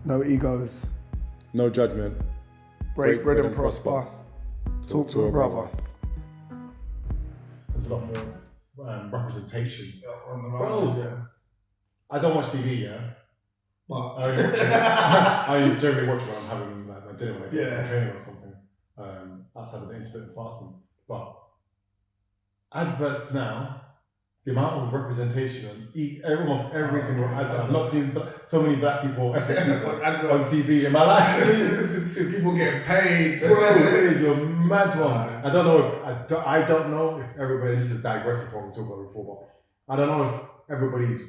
No egos. No judgment. Break bread and prosper. Talk to a brother. There's a lot more representation. On the Bro, yeah. I don't watch TV, yeah? But I only watch it. I generally watch when I'm having like, my dinner when I get Yeah. training or something. Outside of the intermittent fasting. But adverts now, the amount of representation on almost every single advert. I've not seen so many black people on TV in my life. It's people getting paid. Bro, it is a mad one. I don't know if I don't know if everybody. This is digressing from what we talked about before, but I don't know if everybody's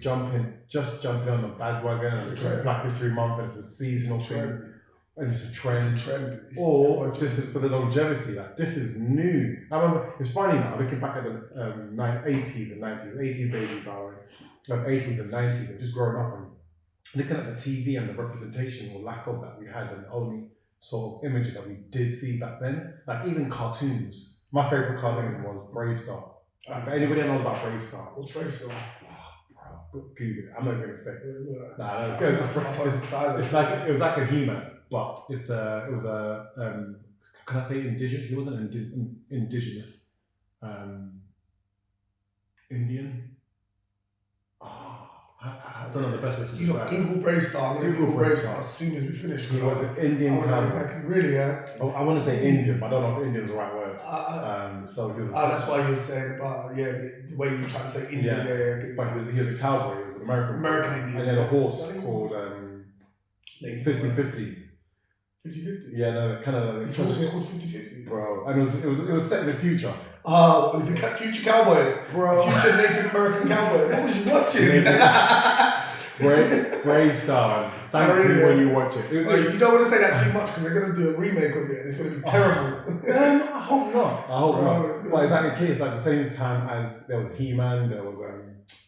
just jumping on the bandwagon and it's Black History Month and it's a seasonal thing and it's a trend. Or if this is for the longevity. Like this is new. I remember it's funny now looking back at the 80s and 90s, 80s babies now, 80s and 90s, and just growing up and looking at the TV and the representation or lack of that we had, and the only sort of images that we did see back then, like even cartoons. My favorite cartoon was Brave Star. If anybody knows about Brave Star, What's Brave Star? Google it. I'm not gonna say. Nah, I it was like a He-Man, but it was a can I say indigenous? He wasn't indigenous. Indian. I don't know the best way to describe it. Google Brave Star. Google Brave Star as soon as we finish. He was an Indian cowboy. Really, yeah? I want to say Indian, but I don't know if Indian is the right word. So he was. That's why you were saying about the way you were trying to say Indian. Yeah. But he was a cowboy. He was an American Indian. And then a horse called 50-50. 50-50? Yeah, no, kind of. It's also called 50-50. Bro, and it was set in the future. Oh, it was a future cowboy. Bro. Future Native American cowboy. What was you watching? Brave Star. Thank me when you watch it. You don't want to say that too much because they're going to do a remake of it and it's going to be terrible. I hope not. But it's like a kid. It's like the same time as there was He-Man, there was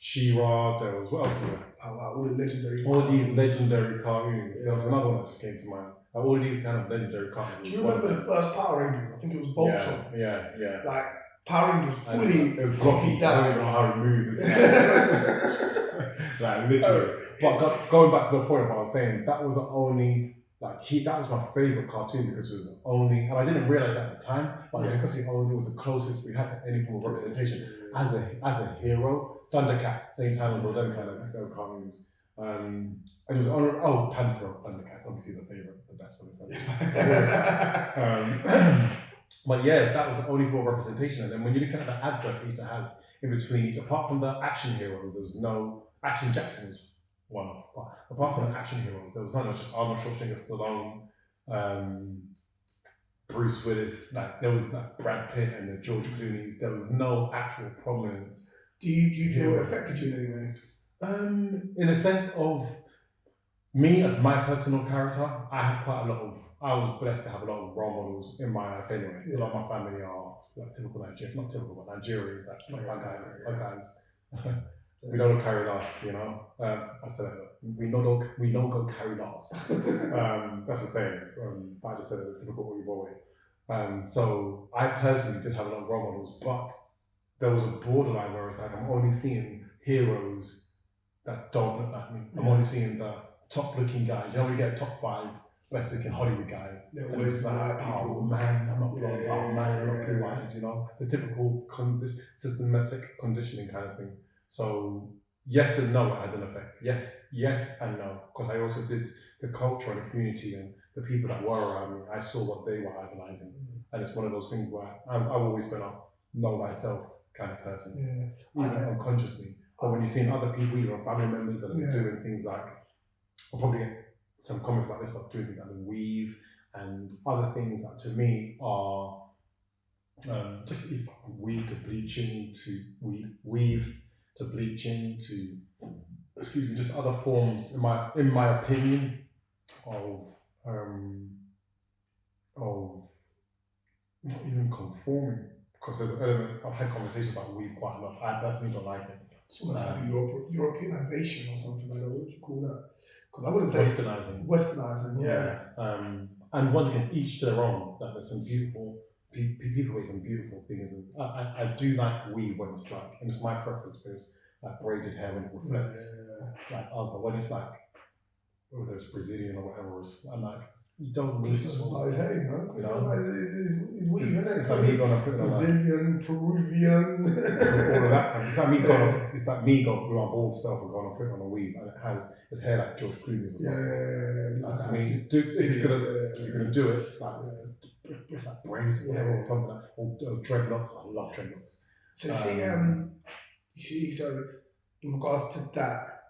She-Ra, there was what else? Oh wow, all these legendary cartoons. There was another one that just came to mind. Like all these kind of legendary cartoons. Do you remember the first Power Rangers? I think it was Voltron. Yeah. Like Power Rangers fully. It was blocky. I don't even know how he moved. Like literally. But going back to the point of what I was saying, that was the only that was my favorite cartoon because it was the only, and I didn't realize that at the time, but because it was the closest we had to any form of representation as a hero. Thundercats, same time as all them kind of cartoons. And it was Panther, Thundercats, obviously the best one. But yeah, that was the only form of representation. And then when you look at the adverts they used to have in between each, apart from the action heroes, there was no Action Jackson was one off. But apart from the action heroes, there was none. It was just Arnold Schwarzenegger, Stallone, Bruce Willis. Like there was like Brad Pitt and the George Clooney's. There was no actual prominent. Do you feel it affected you in any way? In a sense of me as my personal character, I was blessed to have a lot of role models in my life anyway. A lot of my family are like typical Nigerians, not typical, but Nigerians. Like our guys. We don't carry last, you know. I said we don't go carry last. That's the saying. But I just said it a typical Igbo way. So I personally did have a lot of role models, but there was a borderline where it's like I'm only seeing heroes that don't look like me. I'm only seeing the top looking guys. You know, we get top 5 best looking Hollywood guys. They're always like, oh man, I'm not blonde. Oh man, I'm not blue-eyed. You know, the typical systematic conditioning kind of thing. So yes and no, it had an effect. Yes and no, because I also did the culture and the community and the people that were around me. I saw what they were idolizing, and it's one of those things where I've always been a know thyself kind of person, even unconsciously. But when you're seeing other people, your family members, that are doing things like, I'll probably get some comments about this, but doing things like the weave and other things that to me are just weave to bleaching to weave to bleaching to just other forms in my opinion of not even conforming, because there's an element. I've had conversations about weave quite a lot. I personally don't like it. It's almost like Europeanization or something like that. What would you call that? Because I wouldn't say Westernizing. Yeah. And once again, each to their own. Like there's some beautiful people with some beautiful things, and I do like weave when it's like, and it's my preference because like braided hair when it reflects like us, but when it's like whether it's Brazilian or whatever. I'm like, you don't need It's to just sort about his hair, you know. It's weird, isn't it? it's like me going to put it on Brazilian, Peruvian, all of that kind of. It's like me going. It's like me going with my bald self and going to put it on a weave, and it has his hair like George Clooney's or something. Yeah. Like, I mean, if you're gonna do it, like it's like braids or whatever or something like, or dreadlocks. I love dreadlocks. So so in regards to that,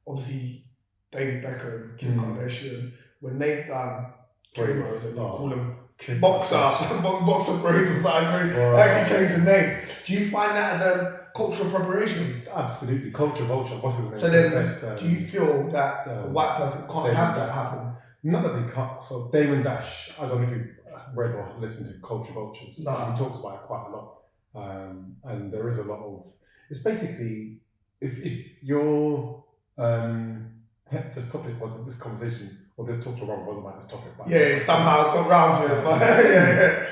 obviously David Beckham, Kim Kardashian, when they've done braids, they call them boxer braids or something. They actually changed the name. Do you find that as a cultural appropriation? Absolutely, culture vulture. What's his name? So then, do you feel that a white person can't have that happen? Not that they can't. So Damon Dash, I don't know if you've read or listened to Culture Vultures. No. He talks about it quite a lot, and there is a lot of. It's basically if you're this topic wasn't this conversation or this talk to Robert wasn't about this topic. But yeah, somehow got round to it. But yeah.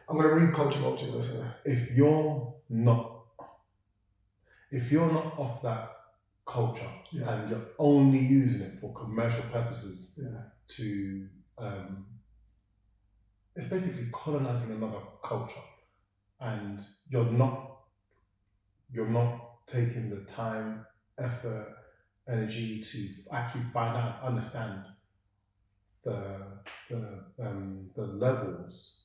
I'm gonna read Culture Vultures. If you're not of that culture and you're only using it for commercial purposes to it's basically colonizing another culture, and you're not taking the time, effort, energy to actually find out, understand the levels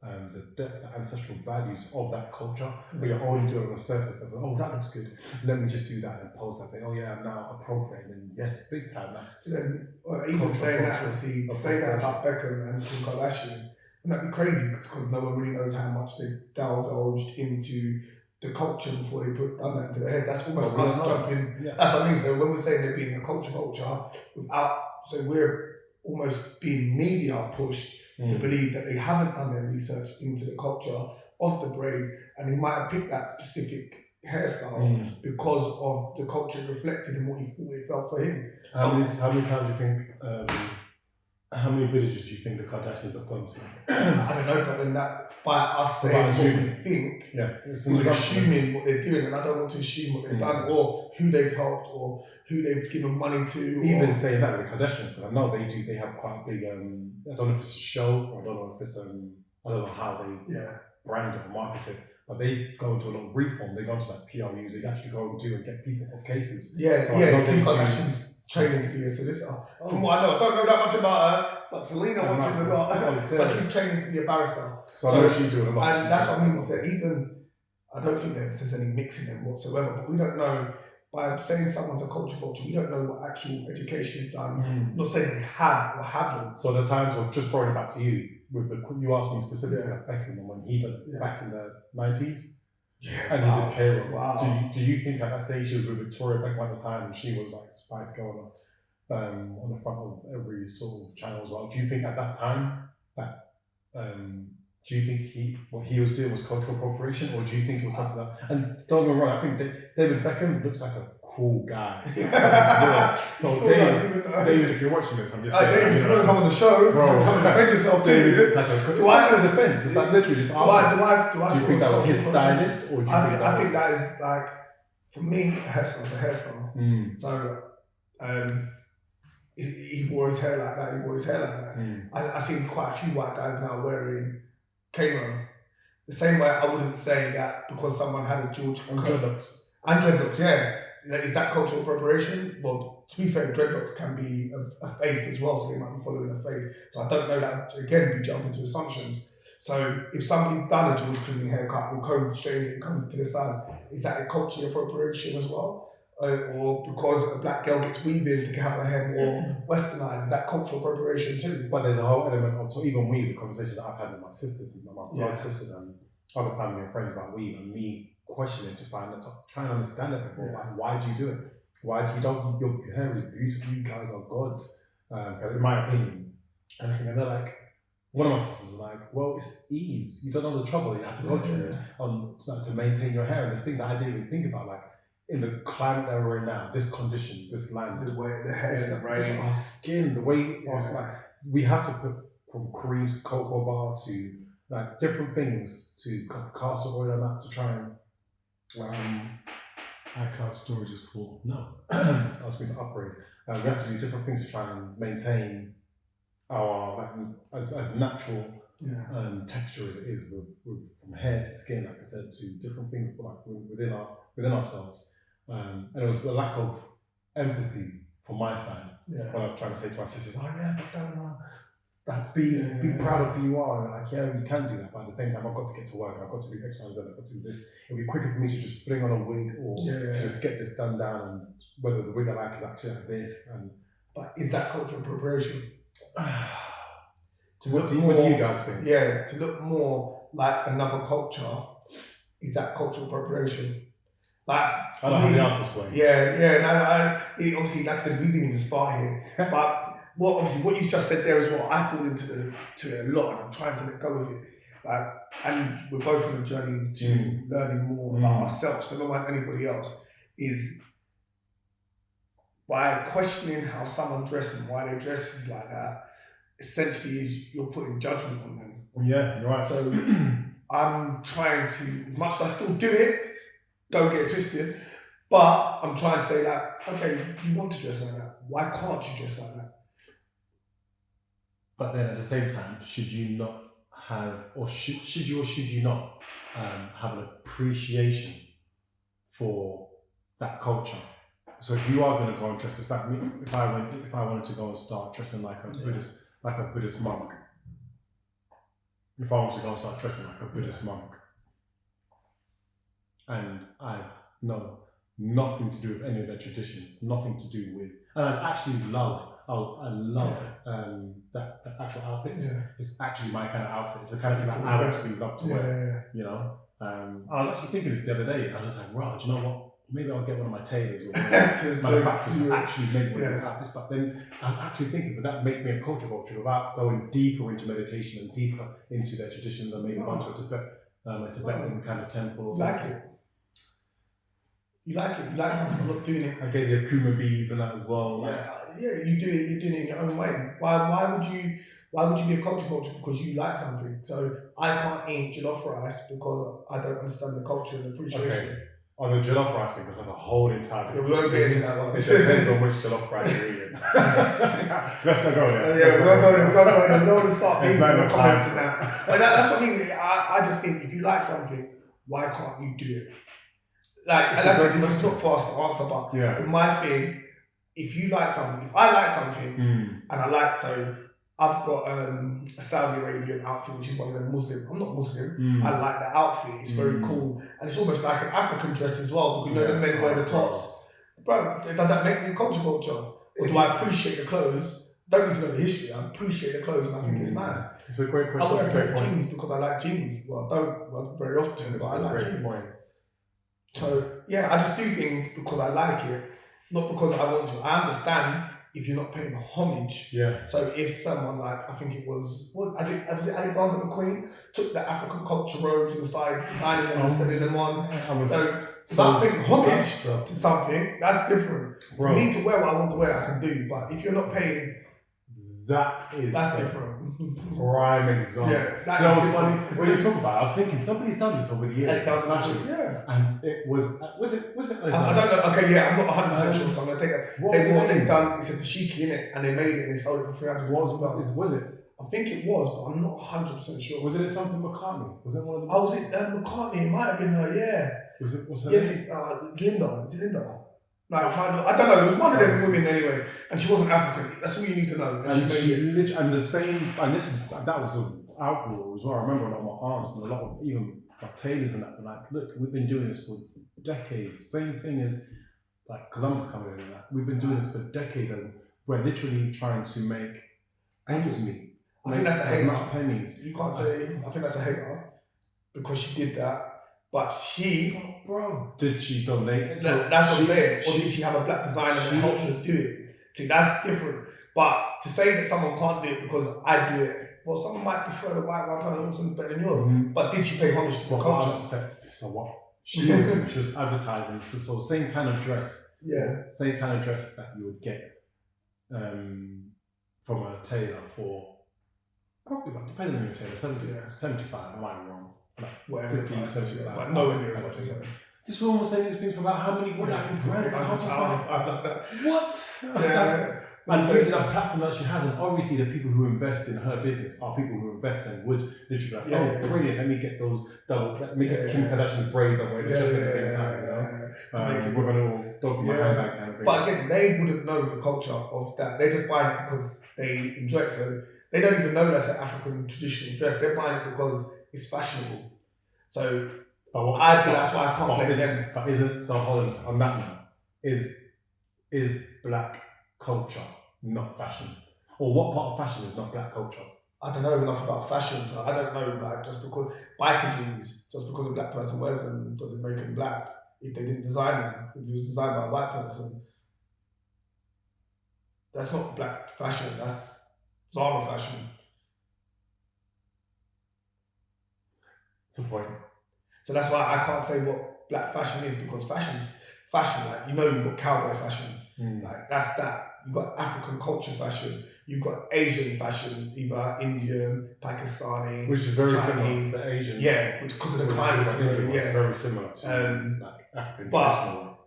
and the depth, the ancestral values of that culture, but you're only doing it on the surface of, oh, that looks good, let me just do that and post that, say, oh yeah, I'm now appropriating, and yes, big time, that's even saying that, say that about Beckham and Kim Kardashian, wouldn't that be crazy, because no one really knows how much they divulged into the culture before they done that into their head. That's almost us jumping, that's what I mean, so when we're saying they're being a culture vulture, so we're almost being media pushed to believe that they haven't done their research into the culture of the braid, and he might have picked that specific hairstyle because of the culture reflected in what he thought it felt for him. How many times do you think, how many villages do you think the Kardashians have gone to? I don't know, but then that, by us saying what we think, we're assuming what they're doing, and I don't want to assume what they've done, or who they've helped, or who they've given money to. Even saying that with the Kardashians, because I know they have quite a big, I don't know if it's a show, or I don't know if it's, I don't know how they brand it or market it, but they go into a lot of reform, they go into like PRUs, they actually go and do and get people off cases. Kim Kardashian's training to be a solicitor. From what I know, I don't know that much about her, but Selena watches a lot. But she's training to be a barrister. So I know she's doing a lot. And that's what I mean. So even, I don't think there's any mixing them whatsoever, but we don't know, by saying someone's a culture vulture, we don't know what actual education is done. I'm not saying they have or haven't. So the times of, just throwing it back to you, you asked me specifically about Beckham and when he did it back in the 90s. And he did Cairo. Do you think at that stage she was with Victoria Beckham at the time and she was like Spice Girl on the front of every sort of channel as well? Do you think at that time that do you think what he was doing was cultural appropriation, or do you think it was something that? And don't get me wrong, I think David Beckham looks like a cool guy. So David, if you're watching this, I'm just saying. David, if you want to come on the show, come and defend yourself, David. It's like a defense. It's like literally just asking. Do you think that was his stylist, or do you think that was? I think that is like, for me, a hairstyle. So, he wore his hair like that. I see quite a few white guys now wearing K-Ron. The same way I wouldn't say that because someone had a George dreadlocks. And dreadlocks, is that cultural appropriation? Well, to be fair, dreadlocks can be a faith as well, so they might be following a faith. So I don't know that, again, we jump into assumptions. So if somebody's done a George Clooney haircut or combed straight and combed to the side, is that a cultural appropriation as well? Or because a black girl gets weaving to have her hair more westernized, is that cultural appropriation too? But there's a whole element of, so even the conversations that I've had with my sisters and my blood sisters and other family and friends about weave, and me questioning to try and understand it before. Like, why do you do it? Why do you don't? Your hair is beautiful. You guys are gods, in my opinion. And they're like, one of my sisters is like, well, it's ease. You don't know the trouble you have to go through to maintain your hair. And there's things that I didn't even think about, like in the climate that we're in now, this condition, this land, the way the hair, just our skin, the way like we have to put from creams, cocoa bar to like different things to castor oil and that to try and iCloud storage is full. No, it's asked me to upgrade. We have to do different things to try and maintain our as natural texture as it is, with from hair to skin, like I said, to different things like within ourselves. And it was a lack of empathy from my side when I was trying to say to my sisters, "Oh yeah, but don't like be proud of who you are." And like, yeah, you can do that, but at the same time, I've got to get to work. I've got to do X, Y, and Z. I've got to do this. It'll be quicker for me to just fling on a wig or to just get this done down, and whether the wig I like is actually like this. And but is that cultural appropriation? What do you guys think? Yeah, to look more like another culture, is that cultural appropriation? Like, I don't have the answer for you. Obviously, like I said, we didn't even start here. But what you just said there is what I fall into it a lot, and I'm trying to let go of it. Like, and we're both on a journey to learning more about ourselves, so not like anybody else, is by questioning how someone dresses and why they dress like that. Essentially, is you're putting judgment on them. Yeah, you're right. So I'm trying to, as much as I still do it, don't get it twisted, but I'm trying to say that, okay, you want to dress like that. Why can't you dress like that? But then at the same time, should you not have, or should you not have an appreciation for that culture? So if you are going to go and dress, it's like me. If I wanted to go and start dressing like a Buddhist monk. If I wanted to go and start dressing like a Buddhist monk, and I know nothing to do with any of their traditions, nothing to do with, and I actually love. I love that actual outfits. Yeah. It's actually my kind of outfit. It's the kind of thing that I would actually love to wear. You know, I was actually thinking this the other day. I was just like, wow, do you know what? Maybe I'll get one of my tailors or manufacturers to actually make one of these outfits. But then I was actually thinking, would that make me a culture vulture without going deeper into meditation and deeper into their traditions and maybe going to a Tibetan kind of temple or something? Like it. You like it. You like something. I'm not doing it. I gave the Akuma beads and that as well. Yeah, you do it. You're doing it in your own way. Why would you be a culture vulture because you like something? So I can't eat jollof rice because I don't understand the culture and appreciation. Okay. On the jollof rice thing, because that's a whole entire different. We won't get into that one. It depends on which jollof rice you're eating. Let's not go there. Yeah, we're not going there. We don't want to start making comments and that. But that's what I mean. I just think if you like something, why can't you do it? Like, this is not for us to answer, but my thing, if you like something, if I like something, and I like, so I've got a Saudi Arabian outfit, which is one of them Muslim. I'm not Muslim. I like the outfit. It's very cool, and it's almost like an African dress as well, because you know the men wear the tops. Bro, does that make me a culture vulture? Or do I appreciate the clothes? Don't need to know the history. I appreciate the clothes, and I think it's nice. It's a great question. I wear jeans because I like jeans. Well, I don't very often, but I like jeans. So I just do things because I like it, not because I want to. I understand if you're not paying homage. Yeah. So if someone like, I think it was Alexander McQueen took the African culture robes and started designing them and selling them on. So paying homage to something, that's different. Bro. For me to wear what I want to wear, I can do. But if you're not paying, that's different. Prime example. Yeah, so it was funny when you talk about it, I was thinking somebody's done this over the years. And it was it I don't know. Okay, I'm not 100% sure, so I'm gonna take that. What they've done is a dashiki in it, and they made it and they sold it for $300. Was it? I think it was, but I'm not 100% sure. Was it something McCartney? Was it one of them? Oh, was it McCartney? It might have been her, yeah. What's her name? Yes, Linda. Is it Linda? No, I don't know. It was one of them women anyway, and she wasn't African. That's all you need to know. And that was an outroar as well. I remember a lot of my aunts and a lot of even my tailors and that were like, look, we've been doing this for decades. Same thing as like Columbus coming in and that. We've been doing this for decades, and we're literally trying to make ends meet. I think that's a hater. As much pennies. You can't say. I think that's a hater because she did that. But did she donate? So that's what I'm saying. Or did she have a black designer that helped her do it? See, that's different. But to say that someone can't do it because I do it, well, someone might prefer the white person better than yours. But did she pay homage to the culture? So what? She was advertising. So same kind of dress. Yeah. Same kind of dress that you would get from a tailor for probably, depending on your tailor, 75. I might be wrong. Like 50, 75. But nowhere near as much as that. Just almost saying these things for about how many African brands. And I was just like, I love that. what? Yeah. And using that platform that she has, and obviously the people who invest in her business are people who invest and would literally be like, brilliant, let me get those let me get Kim Kardashian's braids on just at the same time, you know? With a little dog in my handbag kind of thing. But again, they wouldn't know the culture of that. They just buy it because they enjoy it. So they don't even know that's an African traditional dress. They're buying it because it's fashionable. So that's why I can't blame them. But isn't, so hold on that note, is black culture not fashion? Or what part of fashion is not black culture? I don't know enough about fashion, so I don't know, like, just because biker jeans, just because a black person wears them doesn't make them black. If they didn't design them, if it was designed by a white person, that's not black fashion, that's Zara fashion. That's a point. So that's why I can't say what black fashion is, because fashion's fashion. Like, you know, you've got cowboy fashion, like that's that. You've got African culture fashion, you've got Asian fashion, either Indian, Pakistani, which is very Chinese, similar. The Asian, yeah, which because of the climate, very similar to like African traditional.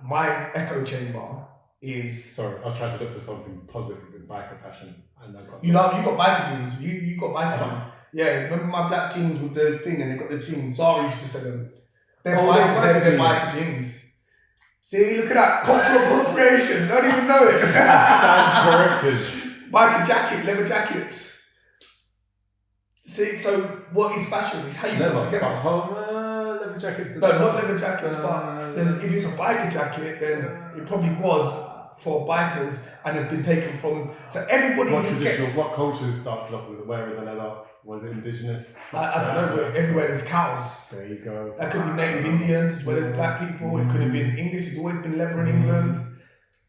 My echo chamber is. Sorry, I was trying to look for something positive in biker fashion, and I got. You got biker jeans. You got biker jeans. Yeah, remember my black jeans with the thing, and they got the jeans. Zara used to sell them. They're biker jeans. See, look at that cultural appropriation. Don't even know it. Stand corrected. Biker jacket, leather jackets. See, so what is fashion? It's how you put it together. Leather jackets. No, not leather jackets, but then if it's a biker jacket, then it probably was for bikers and had been taken from. So everybody what culture started off with wearing the leather? Was it indigenous? I don't know, but everywhere there's cows. There you go. That could be native Indians as well as black people. It could have been English. It's always been leather in England.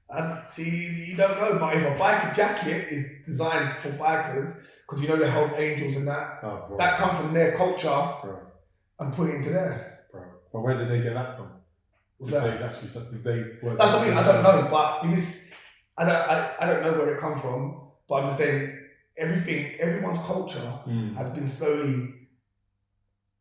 And see, you don't know, but if a biker jacket is designed for bikers, because you know the Hells Angels and that, that come from their culture and put it into there. But where did they get that from? That's what I mean. I don't know, but it was. I don't know where it come from, but I'm just saying. Everyone's culture has been slowly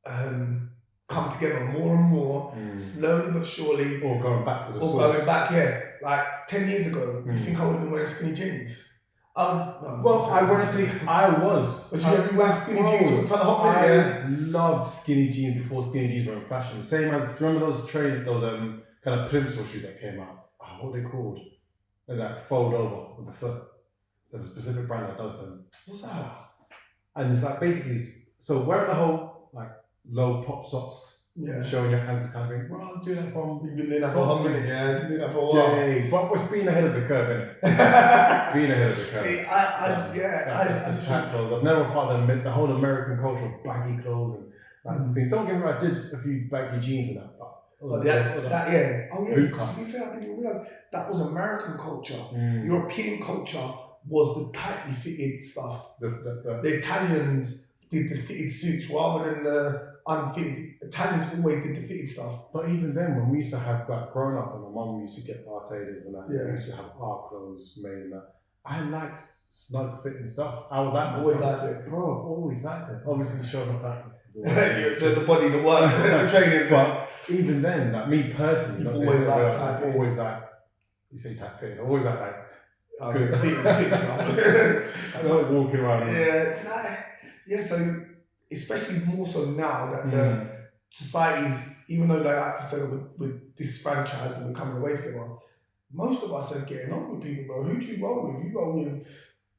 come together more and more, slowly but surely. Or going back to the source. Or going back, yeah. Like 10 years ago, you think I would have been wearing skinny jeans? No, well, ironically, I was. But you ever wear skinny jeans with a hot minute? I loved skinny jeans before skinny jeans were in fashion. Same as, remember those kind of plimsoll shoes that came out? What are they called? They like fold over with the foot. There's a specific brand that does them. What's that? And it's like basically, so wearing the whole like low pop socks, showing your ankles kind of thing. Well, I was doing that You've been doing that for a hot minute, yeah. You've been doing that for a while. But we're being ahead of the curve, innit? Being ahead of the curve. See, I just tight clothes. I've never part of the whole American culture of baggy clothes and like things. Don't get me wrong, I did a few baggy jeans and that, but. Boot cuts. To be fair, I didn't even realize that was American culture. European culture was the tightly fitted stuff. The Italians did the fitted suits rather than the unfitted. Italians always did the fitted stuff. But even then, when we used to have like growing up, and my mum used to get bar tailors and that, we used to have our clothes made and that. I like snug fitting stuff. I would like always liked it, bro. I've always liked it. Obviously, showing off that the body, the work, the training. But even then, like me personally, always like you say tight fitting. Always like. Good. Fit stuff. I'm not walking around. Yeah. So especially more so now that the societies, even though they like to say we're disfranchised and we're coming away together, most of us are getting on with people, bro. Who do you roll with? You roll with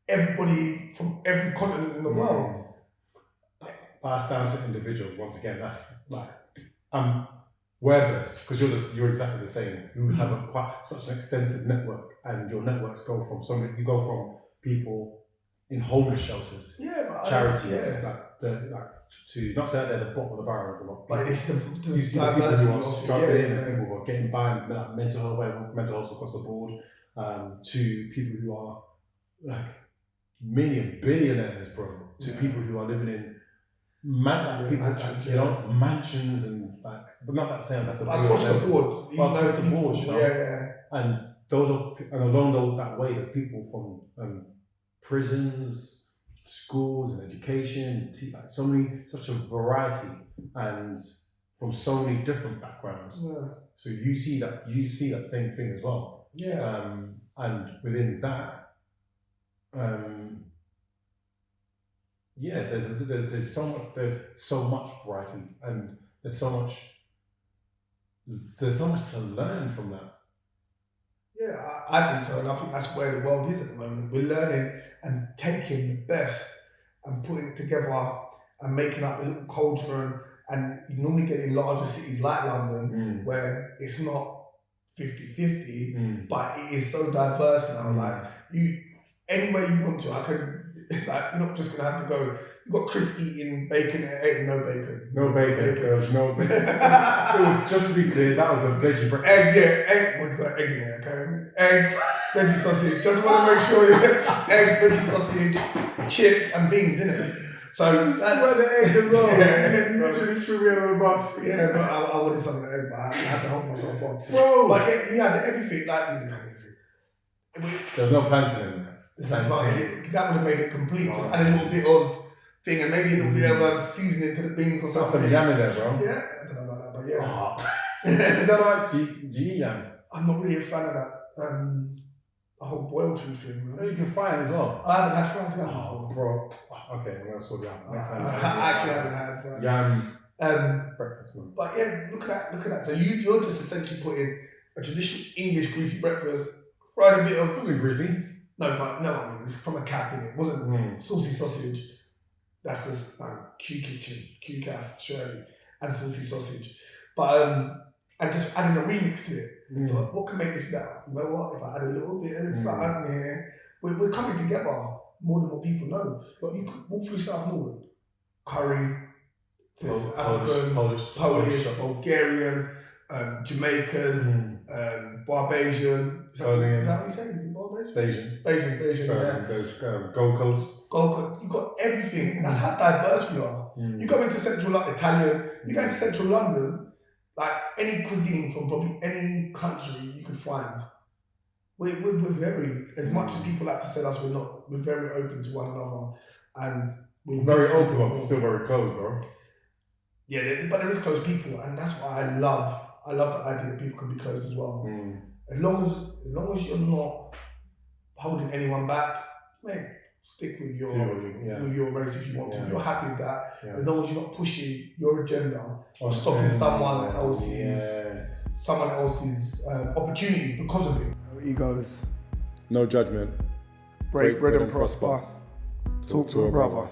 everybody from every continent in the world. Pass down to individuals. Once again, that's like we're blessed because you're exactly the same. You have such an extensive network, and your networks go from you go from people in homeless shelters, charities, to not say that they're the bottom of the barrel, but it's you see the people who are struggling, and people who are getting by, like mental health across the board, to people who are like billionaires, bro, to people who are living in mansions and like, but not that saying that's across the board, across the board, you know. And those are, and along that way, there's people from prisons, schools, and education, like such a variety. And from so many different backgrounds. Yeah. So you see that same thing as well. Yeah. And within that, there's so much variety, and there's so much to learn from that. Yeah, I think so, and I think that's where the world is at the moment. We're learning and taking the best and putting it together and making up a little culture. And you normally get in larger cities like London where it's not 50-50, but it is so diverse now. Like anywhere you want to, I can. Like, you're not just gonna have to go. You got Chris eating bacon and egg, no bacon. No bacon. There was no bacon. It was, just to be clear, that was a veggie breakfast. Egg, yeah, egg. What's got egg in it? Okay, egg, veggie sausage. Just want to make sure you egg, veggie sausage, chips, and beans, innit? So just wear the egg as well. Yeah, literally threw me on the bus. Yeah, but I wanted something egg, but I had to hold myself on. Bro. But yeah, you had everything. Like you had everything. There's no plantain in there. That would have made it complete. Just add a little bit of thing and maybe a little bit of seasoning to the beans or something. Some yam in there, bro. Yeah, I don't know about that, but yeah. I don't like. Do you eat yam? I'm not really a fan of that. The whole boiled food thing. Oh, you can fry it as well. I haven't had fried yam before. Bro. Okay, I'm gonna sort it out next time. I actually haven't had fried yam. Breakfast food. But yeah, look at that. So you're just essentially putting a traditional English greasy breakfast, fried a bit of. It wasn't greasy. No, but no, I mean, it's from a calf in it. It wasn't saucy sausage. That's just Q Kitchen, Q Calf, Shirley, and saucy sausage. But and just adding a remix to it. So what can make this better? You know what? If I add a little bit of something here, we're coming together more than what people know. But you could walk through South Norwood, curry, African, Polish, Bulgarian, Jamaican, Barbadian. Is that what you say? Is it Barbadian? Bayesian, yeah. There's Gold Coast. You've got everything. That's how diverse we are. You go into central Italian, you go into central London, like any cuisine from probably any country you could find. We're very, as much as people like to say us, we're very open to one another, and we're very open, but still very close, bro. Yeah, but there is close people, and that's what I love. I love the idea that people can be closed as well. As long as you're not holding anyone back, mate, stick with your race if you want to. You're happy with that. As long as you're not pushing your agenda or stopping someone else's opportunity because of it. Egos. No judgment. Break bread and prosper. Talk to a brother.